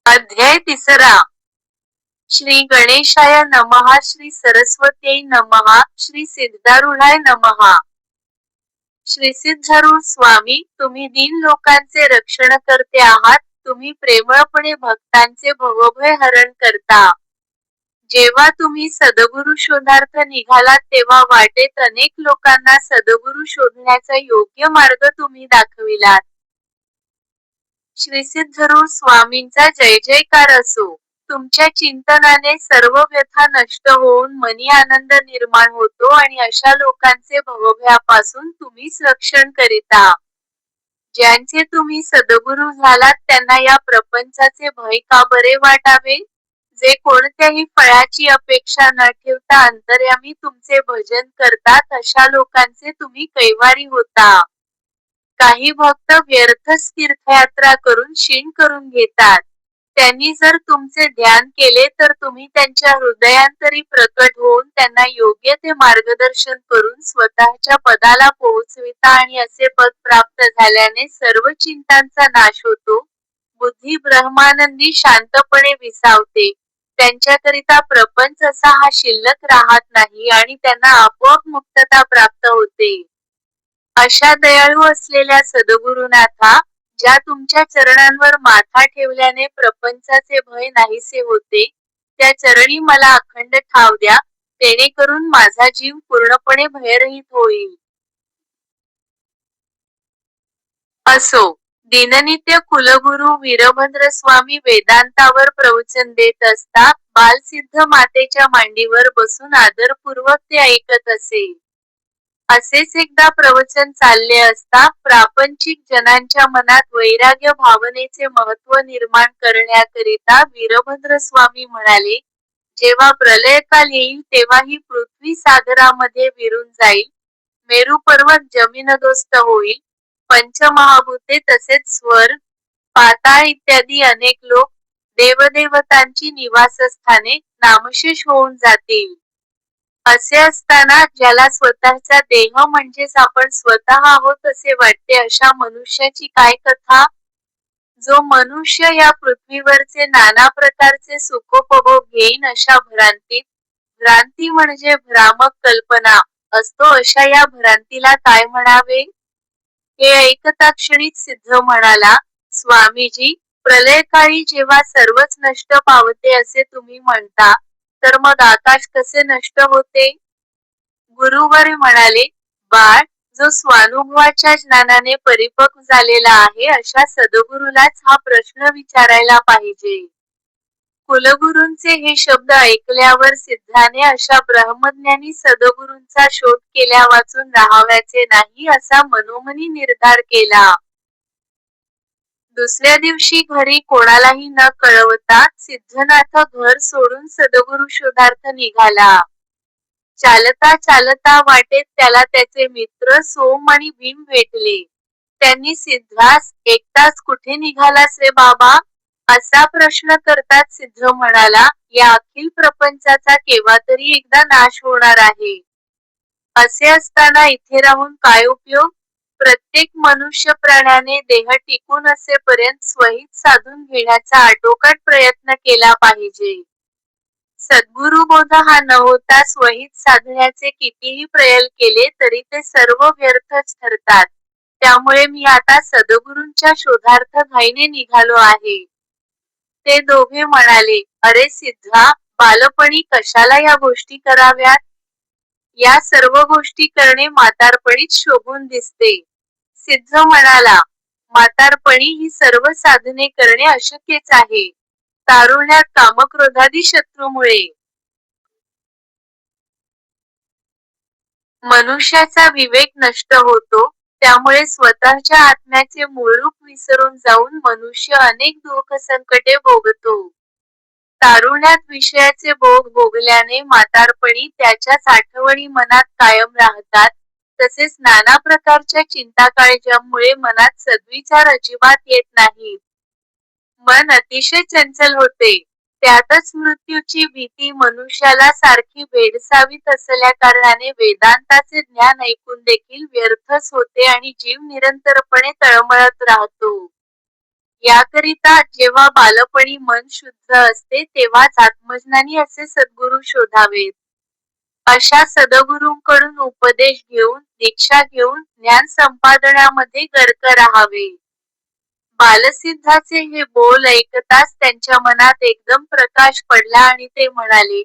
अध्याय 3. श्री गणेशाय नमः. श्री सरस्वत्यै नमः. श्री सिद्धारूढाय नमः. श्री सिद्धारूढ स्वामी, तुम्ही दीन लोकांचे रक्षण करते आहात. तुम्ही प्रेमळपणे भक्तांचे भवभय हरण करता. जेव्हा तुम्ही सद्गुरु शोधार्थ निघालात तेव्हा वाटेत अनेक लोकांना सद्गुरु शोधण्याचा योग्य मार्ग तुम्ही दाखविलात. श्री सिद्धारूढ स्वामींचा जय जयकार असो. तुमच्या चिंतनाने सर्व व्यथा नष्ट होऊन मनी आनंद निर्माण होतो आणि अशा लोकांचे भवभयापासून तुम्हीच रक्षण करिता. ज्यांचे तुम्ही सद्गुरु झालात त्यांना या प्रपंचाचे भय का बरे वाटावे? जे कोणत्याही फळाची अपेक्षा न ठेवता अंतर्यामी तुमचे भजन करतात अशा लोकांचे तुम्ही कैवारी होता. काही भक्त व्यर्थच तीर्थयात्रा करून क्षीण करून घेतात. त्यांनी जर तुमचे ध्यान केले तर तुम्ही त्यांच्या हृदयांतरी प्रकट होऊन त्यांना योग्य ते मार्गदर्शन करून स्वतःच्या पदाला पोहोचविता आणि असे पद प्राप्त झाल्याने सर्व चिंतांचा नाश होतो. बुद्धी ब्रह्मानंदी शांतपणे विसावते. त्यांच्याकरिता प्रपंच असा हा शिल्लक राहत नाही आणि त्यांना आपोआप मुक्तता प्राप्त होते. अशा दयाळू असलेल्या सद्गुरुनाथा, ज्या तुमच्या चरणांवर माथा ठेवल्याने प्रपंचाचे भय नाहीसे होते, त्या चरणी मला अखंड ठाव द्या, जेणेकरून माझा जीव पूर्णपणे भयरहित होईल. असो. दिननित्य कुलगुरू वीरभद्र स्वामी वेदांतावर प्रवचन देत असता, बालसिद्ध मातेच्या मांडीवर बसून आदरपूर्वक ते ऐकत असे. असेच एकदा प्रवचन चालले असता, प्रापंचिक जनांच्या मनात वैराग्य भावनेचे महत्त्व निर्माण करण्याकरिता वीरभद्र स्वामी म्हणाले, जेव्हा प्रलयकाल येईल तेव्हा ही पृथ्वी सागरामध्ये विरून जाईल, मेरू पर्वत जमीनदोस्त होईल, पंचमहाभूते तसेच स्वर्ग, पाताळ इत्यादी अनेक लोक, देवदेवतांची निवासस्थाने, नामशेष होऊन जातील. असे असताना ज्याला स्वतःचा देह म्हणजेच आपण स्वतः आहोत असे वाटते अशा मनुष्याची काय कथा? जो मनुष्य या पृथ्वीवरचे नाना प्रकारचे सुखोपभोग घेईन अशा भ्रांतीत, भ्रांती म्हणजे भ्रामक कल्पना, असतो अशा या भ्रांतीला काय म्हणावे? हे ऐकता क्षणीच सिद्ध म्हणाला, स्वामीजी, प्रलयकाळी जेव्हा सर्वच नष्ट पावते असे तुम्ही म्हणता, तर मग आकाश कसे नष्ट होते? गुरुवर म्हणाले, बाळ, जो स्वानुभवाच्या ज्ञानाने परिपक्व झालेला आहे अशा सद्गुरूलाच हा प्रश्न विचारायला पाहिजे. कुलगुरूंचे हे शब्द ऐकल्यावर सिद्धाने अशा ब्रह्मज्ञानी सद्गुरूंचा शोध केल्या वाचून राहावयाचे नाही असा मनोमनी निर्धार केला. दुसऱ्या दिवशी घरी कोणालाही न कळवता, सिद्धनाथ घर सोडून सद्गुरु शोधार्थ निघाला. चालता चालता वाटेत त्याला त्याचे मित्र सोम आणि भीम भेटले. त्यांनी सिद्धास, एकटाच कुठे निघालास रे बाबा? असा प्रश्न करताच सिद्ध म्हणाला, या अखिल प्रपंचाचा केव्हातरी एकदा नाश होणार आहे. असे असताना इथे राहून काय उपयोग? प्रत्येक मनुष्य प्राण्याने देह टिकून असेपर्यंत स्वहित साधून घेण्याचा आटोकाट प्रयत्न केला पाहिजे. सद्गुरुबोध हा न होता स्वहित साधण्याचे कितीही प्रयल केले तरी ते सर्व व्यर्थच ठरतात. त्यामुळे मी आता सद्गुरूंच्या शोधार्थ घाईने निघालो आहे. ते दोघे म्हणाले, अरे सिद्धा, बालपणी कशाला या गोष्टी कराव्यात? या सर्व गोष्टी करणे म्हातारपणीच शोभून दिसते. सिद्ध म्हणाला, म्हातारपणी ही सर्व साधने करणे अशक्यच आहे. तारुण्यात कामक्रोधादी शत्रूमुळे मनुष्याचा विवेक नष्ट होतो, त्यामुळे स्वतःच्या आत्म्याचे मूळरूप विसरून जाऊन मनुष्य अनेक दुःखसंकटे भोगतो. तारुण्यात विषयाचे भोग भोगल्याने म्हातारपणी त्याच्याच आठवणी मनात कायम राहतात, तसेच नाना प्रकारच्या चिंताकाळजांमुळे मनात सद्विचार अजिबात येत नाहीत. मन अतिशय चंचल होते. त्यातच मृत्यूची भीती मनुष्याला सारखी भेडसावीत असल्याकारणाने वेदांताचे ज्ञान ऐकून देखील व्यर्थच होते आणि जीव निरंतरपणे तळमळत राहतो. याकरिता जेव्हा बालपणी मन शुद्ध असते तेव्हाच आत्मज्ञानी असे सद्गुरू शोधावेत. अशा सद्गुरूंकडून उपदेश घेऊन, दीक्षा घेऊन, ज्ञान संपादनामध्ये गर्क राहावे. बालसिद्धाचे हे बोल ऐकताच त्यांच्या मनात एकदम प्रकाश पडला आणि ते म्हणाले,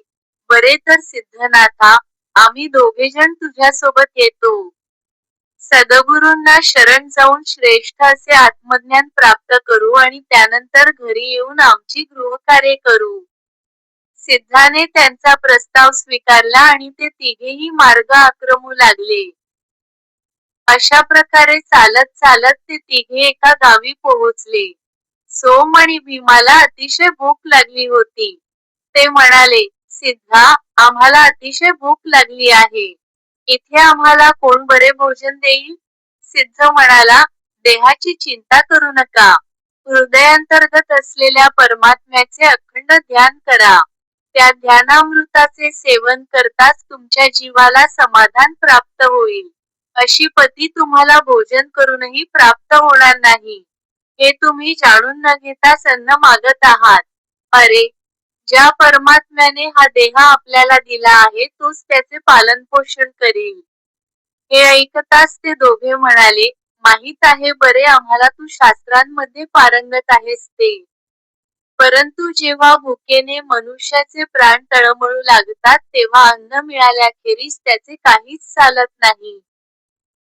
बरे तर सिद्धनाथा, आम्ही दोघेजण तुझ्यासोबत येतो. सद्गुरूंना शरण जाऊन श्रेष्ठ असे आत्मज्ञान प्राप्त करू आणि त्यानंतर घरी येऊन आमची गृहकार्ये करू. सिद्धाने त्यांचा प्रस्ताव स्वीकारला आणि ते तिघेही मार्ग आक्रमू लागले. अशा प्रकारे चालत चालत ते तिघे एका गावी पोहोचले. सोम आणि भीमाला अतिशय भूक लागली होती. ते म्हणाले, सिद्धा, आम्हाला अतिशय भूक लागली आहे. इथे आम्हाला कोण बरे भोजन देईल? सिद्ध म्हणाला, देहाची चिंता करू नका. हृदयांतर्गत असलेल्या परमात्म्याचे अखंड ध्यान करा. त्या ध्यानामृताचे सेवन करताच तुमच्या जीवाला समाधान प्राप्त होईल. अशी पती तुम्हाला भोजन करूनही प्राप्त होणार नाही. हे तुम्ही जाणून न घेताच अन्न मागत आहात. अरे, ज्या परमात्म्याने हा देह आपल्याला दिला आहे तोच त्याचे पालनपोषण करील. हे ऐकताच ते दोघे म्हणाले, माहीत आहे बरे आम्हाला तू शास्त्रांमध्ये पारंगत आहेस ते. परंतु जेव्हा भुकेने मनुष्याचे प्राण तळमळू लागतात तेव्हा अन्न मिळाल्याखेरीज त्याचे काहीच चालत नाही.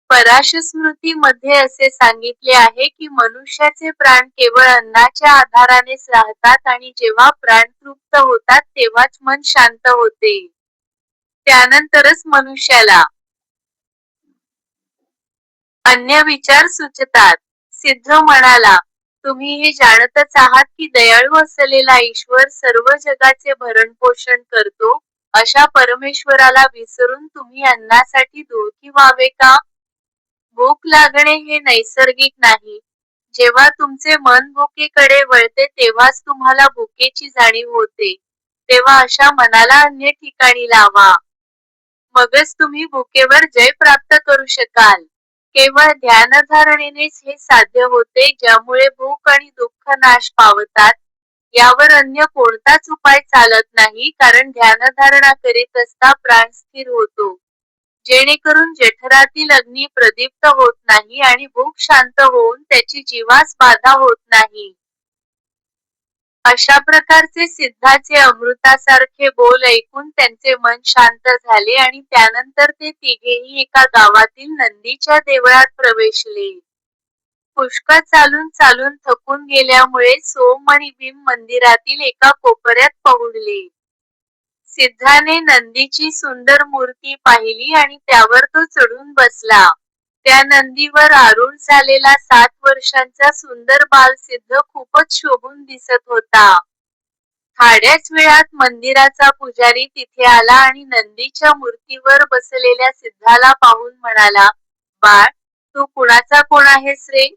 पराशस्मृती मध्ये असे सांगितले आहे की मनुष्याचे प्राण केवळ अन्नाच्या आधारानेच राहतात आणि जेव्हा प्राण तृप्त होतात तेव्हाच मन शांत होते. त्यानंतरच मनुष्याला अन्य विचार सुचतात. सिद्ध म्हणाला, तुम्ही हे जाणतच आहात की दयाळू असलेला ईश्वर सर्व जगाचे भरणपोषण करतो. अशा परमेश्वराला विसरून तुम्ही अन्नासाठी धुळकी व्हावे का? भूक लागणे हे नैसर्गिक नाही. जेव्हा तुमचे मन भुकेकडे वळते तेव्हाच तुम्हाला भुकेची जाणीव होते. तेव्हा अशा मनाला अन्य ठिकाणी लावा. मगच तुम्ही भुकेवर जय प्राप्त करू शकाल. केवळ ध्यानधारणेनेच हे साध्य होते ज्यामुळे भूक आणि दुःख नाश पावतात. यावर अन्य कोणताच उपाय चालत नाही कारण ध्यानधारणा करीत असता प्राण स्थिर होतो. जेणेकरून जठरातील अग्नी प्रदीप्त होत नाही आणि भूक शांत होऊन त्याची जीवास बाधा होत नाही. अशा प्रकारचे सिद्धाचे अमृतासारखे बोल ऐकून त्यांचे मन शांत झाले आणि त्यानंतर ते तिघेही एका गावातील नंदीच्या देवळात प्रवेशले. पुष्कळ चालून चालून थकून गेल्यामुळे सोम आणि भीम मंदिरातील एका कोपऱ्यात पहुडले. सिद्धाने नंदीची सुंदर मूर्ती पाहिली आणि त्यावर तो चढून बसला. त्या नंदीवर आरूढ झालेला 7 वर्षांचा सुंदर बाल सिद्ध खूपच शोभून दिसत होता. थोड्याच वेळात मंदिराचा पुजारी तिथे आला आणि नंदीच्या मूर्तीवर बसलेल्या सिद्धाला पाहून म्हणाला, बाळ, तू कुणाचा कोण आहेस रे?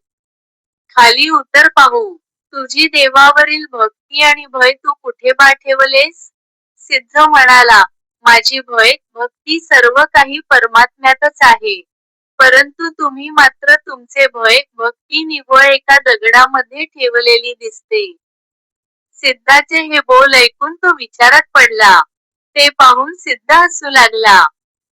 खाली उतर पाहू. तुझी देवावरील भक्ती आणि भय तू कुठे बा ठेवलेस? सिद्ध म्हणाला, माझी भय, भक्ती सर्व काही परमात्म्यातच आहे. परंतु तुम्ही मात्र तुमचे भय, भक्ती निव्वळ एका दगडामध्ये ठेवलेली दिसते. सिद्धाचे हे बोल ऐकून तो विचारात पडला. ते पाहून सिद्ध हसू लागला.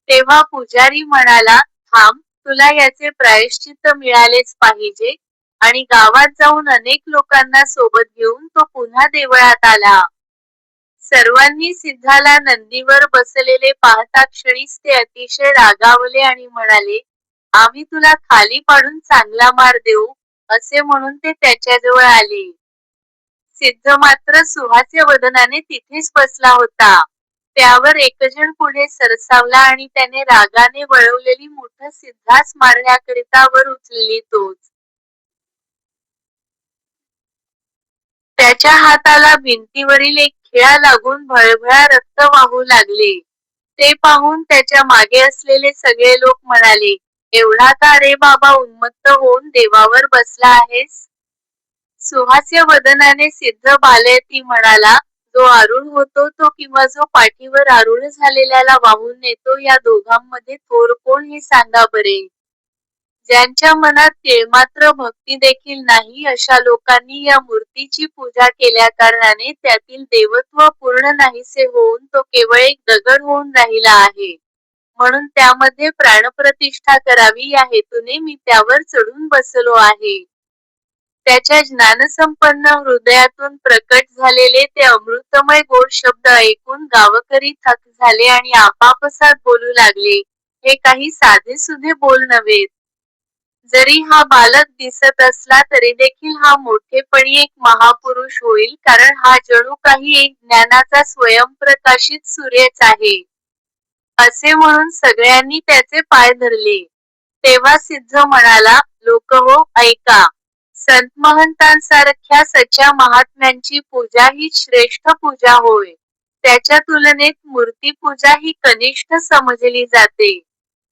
तेव्हा पुजारी म्हणाला, थांब, तुला याचे प्रायश्चित्त मिळालेच पाहिजे. आणि गावात जाऊन अनेक लोकांना सोबत घेऊन तो पुन्हा देवळात आला. सर्वांनी सिद्धाला नंदीवर बसलेले पाहता क्षणीच ते अतिशय रागावले आणि म्हणाले, आम्ही तुला खाली पाडून चांगला मार देऊ. असे म्हणून ते त्याच्याजवळ आले. सिद्ध मात्र सुहास्य वदनाने तिथेच बसला होता. त्यावर एकजण पुढे सरसावला आणि त्याने रागाने वळवलेली मुठ सिद्धास मारण्याकरिता वर उचलली तोच. त्याच्या हाताला भिंतीवरील एक खिळा लागून भळभळा रक्त वाहू लागले. ते पाहून त्याच्या मागे असलेले सगळे लोक म्हणाले, एवढा का रे बाबा उन्मत्त होऊन देवावर बसला आहेस? सुहास्य वदनाने सिद्ध बालयती म्हणाला, जो आरूढ होतो तो किंवा जो पाठीवर आरूढ झालेल्याला वाहून नेतो या दोघांमध्ये थोर कोण हे सांगा बरे. ज्यांच्या मनात तिळमात्र भक्ती देखील नाही अशा लोकांनी या मूर्तीची पूजा केल्याकारणाने त्यातील देवत्व पूर्ण नाहीसे होऊन तो केवळ एक दगड होऊन राहिला आहे. म्हणून त्यामध्ये प्राणप्रतिष्ठा करावी या हेतूने मी त्यावर चढून बसलो आहे. त्याच्या ज्ञानसंपन्न हृदयातून प्रकट झालेले ते अमृतमय गोड शब्द ऐकून गावकरी थक्क झाले आणि आपापसात बोलू लागले, हे काही साधेसुधे बोल नव्हेत. जरी हा बालक दिसत असला तरी देखील हा मोठेपणी एक महापुरुष होईल कारण हा जणू काही एक ज्ञानाचा स्वयंप्रकाशित सूर्यच आहे. असे म्हणून सगळ्यांनी त्याचे पाय धरले. तेव्हा सिद्ध म्हणाला, लोकहो, ऐका. संत महंतांसारख्या सच्च्या महात्म्यांची पूजा हीच श्रेष्ठ पूजा होय. त्याच्या तुलनेत मूर्तिपूजा ही कनिष्ठ समजली जाते.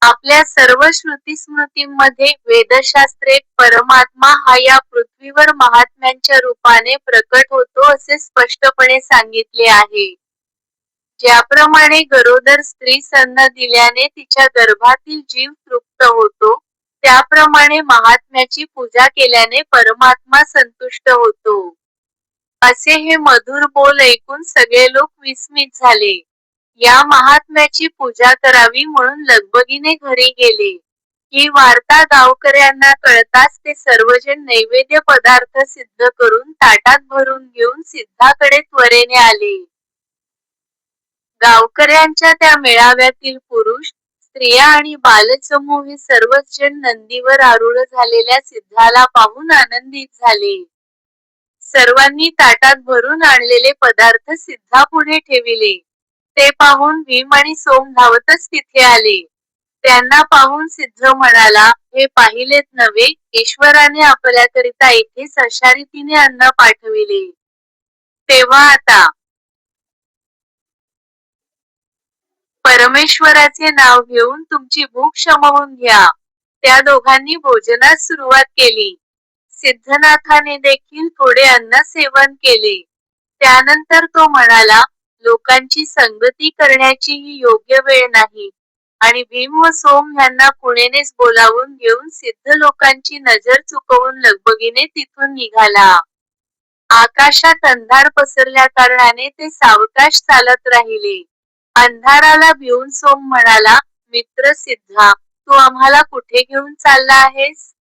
आपल्या सर्व श्रुतीस्मृतींमध्ये वेदशास्त्रे परमात्मा हा या पृथ्वीवर महात्म्यांच्या रूपाने प्रकट होतो असे स्पष्टपणे सांगितले आहे. ज्याप्रमाणे गरोदर स्त्रीस अन्न दिल्याने तिच्या गर्भातील जीव तृप्त होतो, त्याप्रमाणे महात्म्याची पूजा केल्याने परमात्मा संतुष्ट होतो. असे हे मधुर बोल ऐकून सगळे लोक विस्मित झाले. या महात्म्याची पूजा करावी म्हणून लगबगीने घरी गेले. ही वार्ता गावकऱ्यांना कळताच ते सर्वजण नैवेद्य पदार्थ सिद्ध करून ताटात भरून घेऊन सिद्धाकडे त्वरेने आले. गावकऱ्यांच्या त्या मेळाव्यातील पुरुष, स्त्रिया आणि बालसमूह हे सर्वच जण नंदीवर आरूढ झालेल्या सिद्धाला पाहून आनंदित झाले. सर्वांनी ताटात भरून आणलेले पदार्थ सिद्धापुढे ठेविले. ते पाहून भीम आणि सोम धावतच तिथे आले. त्यांना पाहून सिद्ध म्हणाला, हे पाहिलेत नव्हे, ईश्वराने आपल्याकरिता इथेच अशा रीतीने अन्न पाठविले. तेव्हा आता परमेश्वराचे नाव घेऊन तुमची भूक शमवून घ्या. त्या दोघांनी भोजनास सुरुवात केली. सिद्धनाथाने देखील थोडे अन्न सेवन केले. त्यानंतर तो म्हणाला, लोकांची संगती करण्याची ही योग्य वेळ नाही. आणि भीम व सोम ह्यांना कुणीनेच बोलावून घेऊन सिद्ध लोकांची नजर चुकवून लगबगीने तिथून निघाला. आकाशात अंधार पसरल्याकारणाने ते सावकाश चालत राहिले. अंधाराला भिवून सोम म्हणाला, मित्र सिद्धा, तू आम्हाला कुठे घेऊन चालला आहेस?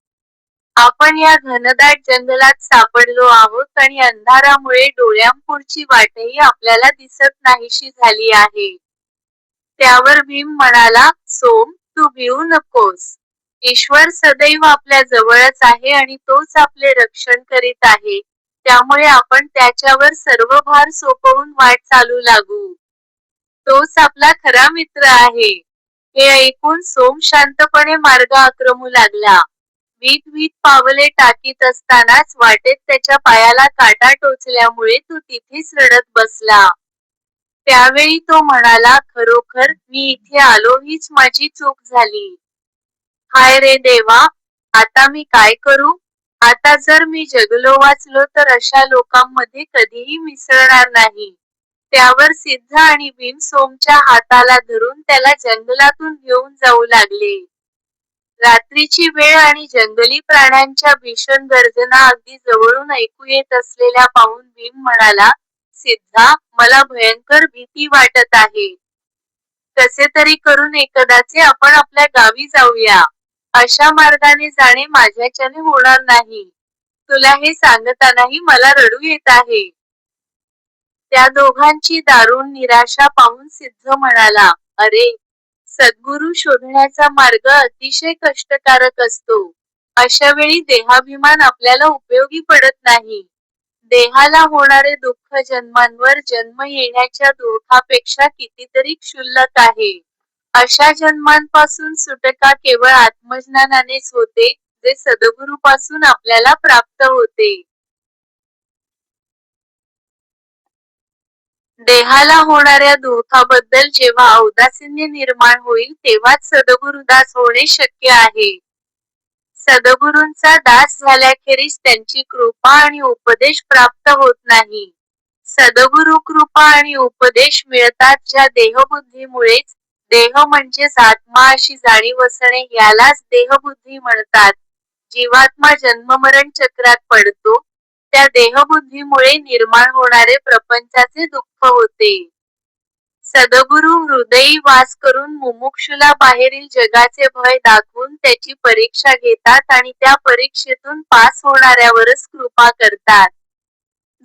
आपण या घनदाट जंगलात सापडलो आहोत आणि अंधारामुळे डोळ्यांपुढची वाटही आपल्याला दिसत नाहीशी झाली आहे. त्यावर भीम म्हणाला, सोम, तू भिवू नकोस. ईश्वर सदैव आपल्या जवळच आहे आणि तोच आपले रक्षण करीत आहे, त्यामुळे आपण त्याच्यावर सर्व भार सोपवून वाट चालू लागू. तोच आपला खरा मित्र आहे. हे ऐकून सोम शांतपणे मार्ग आक्रमू लागला. वीट पावले टाकीत असतानाच वाटेत त्याच्या पायाला काटा टोचल्यामुळे तो तिथेच रडत बसला. त्यावेळी तो म्हणाला, खरोखर, मी इथे आलो हीच माझी चूक झाली. हाय रे देवा, आता मी काय करू? आता जर मी जगलो वाचलो तर अशा लोकांमध्ये कधीही मिसळणार नाही. त्यावर सिद्ध आणि भीम सोमच्या हाताला धरून त्याला जंगलातून घेऊन जाऊ लागले. रात्रीची वेळ आणि जंगली प्राण्यांच्या भीषण गर्जना अगदी जवळून ऐकू येत असलेल्या पाहून भीम म्हणाला, सिद्धा, मला भयंकर भीती वाटत आहे. कसे तरी करून एकदाचे आपण आपल्या गावी जाऊया. अशा मार्गाने जाणे माझ्याच्याने होणार नाही. तुला हे सांगतानाही मला रडू येत आहे. त्या दोघांची दारुण निराशा पाहून सिद्ध म्हणाला, अरे, सद्गुरू शोधण्याचा मार्ग अतिशय कष्टकारक असतो. अशावेळी देहाभिमान आपल्याला उपयोगी पडत नाही. देहाला होणारे दुःख जन्मांवर जन्म येण्याच्या दुःखापेक्षा कितीतरी क्षुल्लक आहे. अशा जन्मांपासून सुटका केवळ आत्मज्ञानानेच होते, जे सद्गुरूपासून आपल्याला प्राप्त होते. देहाला होणाऱ्या दुःखाबद्दल जेव्हा औदासिन्य निर्माण होईल तेव्हाच सद्गुरुदास होणे शक्य आहे. सद्गुरूंचा दास झाल्याखेरीज त्यांची कृपा आणि उपदेश प्राप्त होत नाही. सद्गुरू कृपा आणि उपदेश मिळतात ज्या देहबुद्धीमुळेच, देह म्हणजेच आत्मा अशी जाणीव असणे यालाच देहबुद्धी म्हणतात. जीवात्मा जन्ममरण चक्रात पडतो, त्या देहबुद्धीमुळे निर्माण होणारे प्रपंचाचे दुःख होते. सद्गुरू हृदयी वास करून मुमुक्षूला बाहेरील जगाचे भय दाखवून त्याची परीक्षा घेतात आणि त्या परीक्षेतून पास होणाऱ्यावरच कृपा करतात.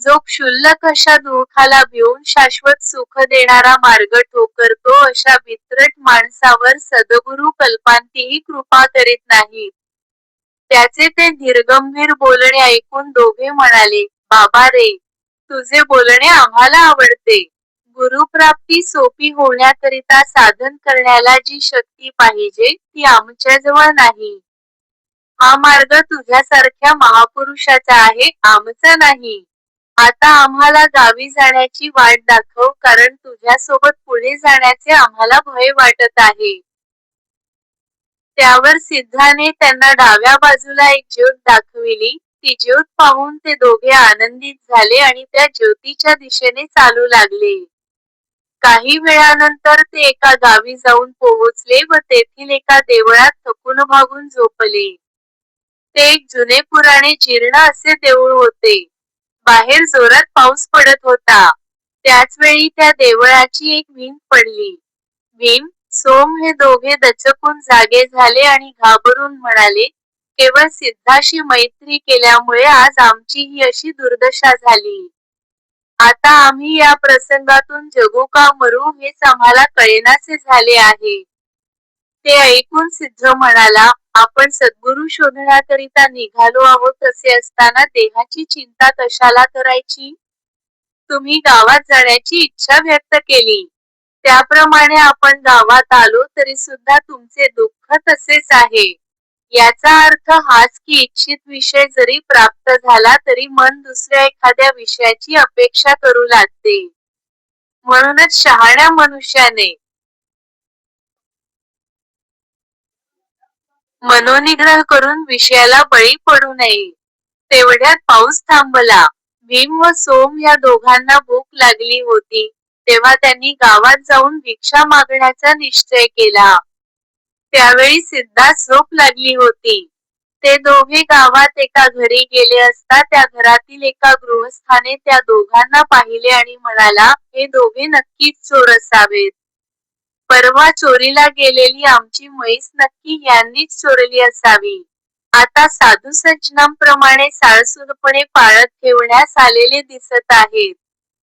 जो क्षुल्लक अशा दुःखाला भिवून शाश्वत सुख देणारा मार्ग ठोकरतो अशा भित्रट माणसावर सद्गुरू कल्पांतीही कृपा करीत नाहीत. त्याचे ते धीरगंभीर बोलणे ऐकून दोघे म्हणाले, बाबा रे, तुझे बोलणे आम्हाला आवडते. गुरुप्राप्ती सोपी होण्याकरिता साधन करण्याला जी शक्ती पाहिजे, ती आमच्याजवळ नाही. हा मार्ग तुझ्यासारख्या महापुरुषाचा आहे, आमचा नाही. आता आम्हाला गावी जाण्याची वाट दाखव कारण तुझ्यासोबत पुढे जाण्याचे आम्हाला भय वाटत आहे. त्यावर सिद्धाने त्यांना डाव्या बाजूला एक ज्योत दाखविली, ती ज्योत पाहून ते दोघे आनंदित झाले आणि त्या ज्योतीच्या दिशेने चालू लागले. काही वेळानंतर ते एका गावी जाऊन पोहोचले व तेथील एका देवळात थकून भागून झोपले. ते एक जुने पुराणे जीर्ण असे देऊळ होते. बाहेर जोरात पाऊस पडत होता. त्याच वेळी त्या देवळाची एक भिंत पडली. भीम, सोम हे दोघे दचकून जागे झाले आणि घाबरून म्हणाले, केवळ सिद्धाशी मैत्री केल्यामुळे आज आमची ही अशी दुर्दशा झाली. आता आम्ही या प्रसंगातून जगू का मरू हेच आम्हाला कळेनासे झाले आहे. ते ऐकून सिद्ध म्हणाला, आपण सद्गुरू शोधण्याकरिता निघालो आहोत असे असताना देहाची चिंता कशाला करायची? तुम्ही गावात जाण्याची इच्छा व्यक्त केली. त्याप्रमाणे आपण गावात आलो तरी सुद्धा तुमचे दुःख तसेच आहे. याचा अर्थ हाच की इच्छित विषय जरी प्राप्त झाला तरी मन दुसऱ्या एखाद्या विषयाची अपेक्षा करू लागते. म्हणूनच शहाण्या मनुष्याने मनोनिग्रह करून विषयाला बळी पडू नये. तेवढ्यात पाऊस थांबला. भीम व सोम या दोघांना भूक लागली होती, तेव्हा त्यांनी गावात जाऊन भिक्षा मागण्याचा निश्चय केला. त्यावेळी सिद्धास झोप लागली होती. ते दोघे गावात एका घरी गेले असता त्या घरातील एका गृहस्थाने त्या दोघांना पाहिले आणि म्हणाला, हे दोघे नक्कीच चोर असावेत. परवा चोरीला गेलेली आमची म्हैस नक्की यांनीच चोरली असावी. आता साधू सज्जनांप्रमाणे साळसूदपणे पाळत ठेवण्यास आलेले दिसत आहेत.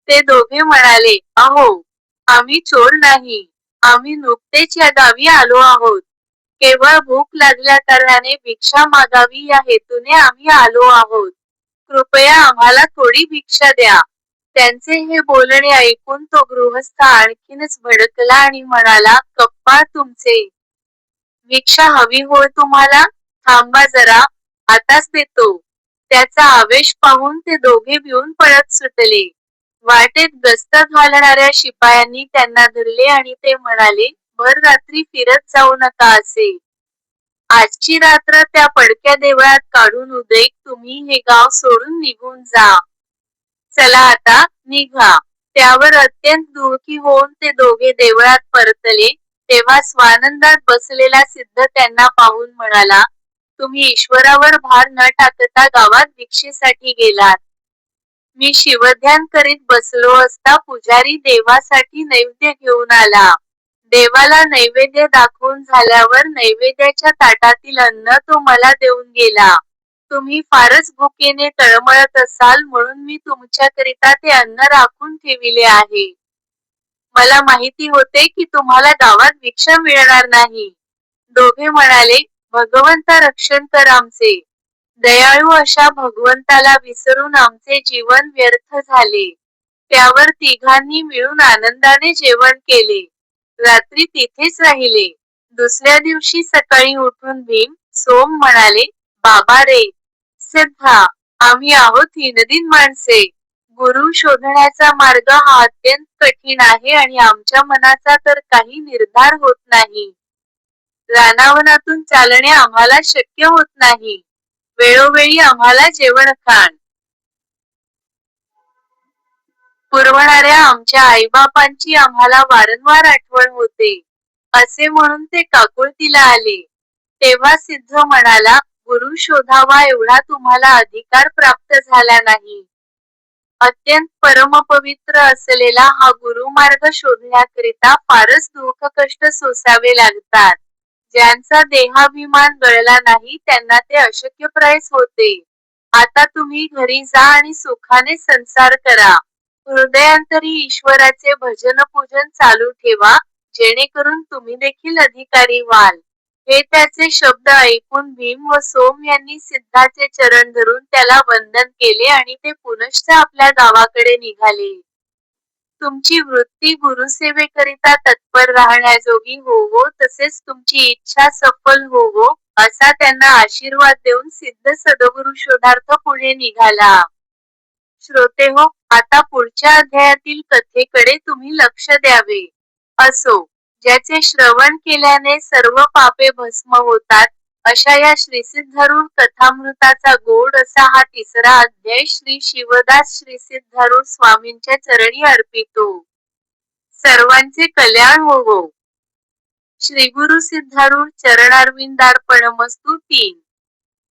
ते दोघे म्हणाले, अहो, आम्ही चोर नाही. आम्ही नुकतेच या गावी आलो आहोत. केवळ भूक लागल्याकारणाने भिक्षा मागावी या हेतूने आम्ही आलो आहोत. कृपया आम्हाला थोडी भिक्षा द्या. त्यांचे हे बोलणे ऐकून तो गृहस्थ आणखीनच भडकला आणि म्हणाला, कप्पा तुमचे. भिक्षा हवी होय तुम्हाला? थांबा जरा, आताच देतो. त्याचा आवेश पाहून ते दोघे भिवून पळत सुटले. वाटेत गस्त घालणाऱ्या शिपायांनी त्यांना धरले आणि ते म्हणाले, भर रात्री फिरत जाऊ नका असे. आजची रात्र त्या पडक्या देवळात काढून उद्या तुम्ही हे गाव सोडून निघून जा. चला आता, निघा. त्यावर अत्यंत दुःखी होऊन ते दोघे देवळात परतले, तेव्हा स्वानंदात बसलेला सिद्ध त्यांना पाहून म्हणाला, तुम्ही ईश्वरावर भार न टाकता गावात भिक्षेसाठी गेलात. मी शिवध्यान करीत बसलो असता पुजारी देवासाठी नैवेद्य घेऊन आला. देवाला नैवेद्य दाखवून झाल्यावर नैवेद्याच्या ताटातील अन्न तो मला देऊन गेला. तुम्ही फारच भुकेने तळमळत असाल म्हणून मी तुमच्याकरिता ते अन्न राखून ठेविले आहे. मला माहिती होते की तुम्हाला गावात भिक्षा मिळणार नाही. दोघे म्हणाले, भगवंता रक्षण कर आमचे. दयाळू अशा भगवंताला विसरून आमचे जीवन व्यर्थ झाले. त्यावर तिघांनी मिळून आनंदाने जेवण केले. रात्री तिथेच राहिले. दुसऱ्या दिवशी सकाळी उठून भीम, सोम म्हणाले, बाबा रे, सिद्धा, आम्ही आहोत हीनदीन माणसे. गुरु शोधण्याचा मार्ग हा अत्यंत कठीण आहे आणि आमच्या मनाचा तर काही निर्धार होत नाही. रानावनातून चालणे आम्हाला शक्य होत नाही. वेळोवेळी आम्हाला जेवण खाण पुरवणाऱ्या आमच्या आईबापांची आम्हाला वारंवार आठवण होते. असे म्हणून ते काकुळतीला आले. तेव्हा सिद्ध म्हणाला, गुरु शोधावा एवढा तुम्हाला अधिकार प्राप्त झाला नाही. अत्यंत परमपवित्र असलेला हा गुरुमार्ग शोधण्याकरिता फारच दुःख-कष्ट सोसावे लागतात. ज्यांचा देहाभिमान गळला नाही त्यांना ते अशक्यप्रायच होते. आता तुम्ही घरी जा आणि सुखाने संसार करा. हृदयांतरी ईश्वराचे भजन-पूजन चालू ठेवा, जेणेकरून तुम्ही देखील अधिकारी व्हाल. हे त्याचे शब्द ऐकून भीम व सोम यांनी सिद्धाचे चरण धरून त्याला वंदन केले आणि ते पुनश्च आपल्या गावाकडे निघाले. तुमची वृत्ती गुरुसेवेकरिता तत्पर राहण्याजोगी होवो तसेच तुमची इच्छा सफल होवो, असा त्यांना आशीर्वाद देऊन सिद्ध सद्गुरु शोधार्थ पुढे निघाला. श्रोतेहो, आता पुढच्या अध्यायातील कथेकडे तुम्ही लक्ष द्यावे. असो, ज्याचे श्रवण केल्याने सर्व पापे भस्म होतात, अशा या श्रीसिद्धारूढ कथामृताचा गोड असा हा तिसरा अध्याय श्री शिवदास श्रीसिद्धारूढ स्वामींच्या चरणी अर्पितो. सर्वांचे कल्याण होवो. श्रीगुरु सिद्धारूढ चरणारविंदार्पणमस्तु. 3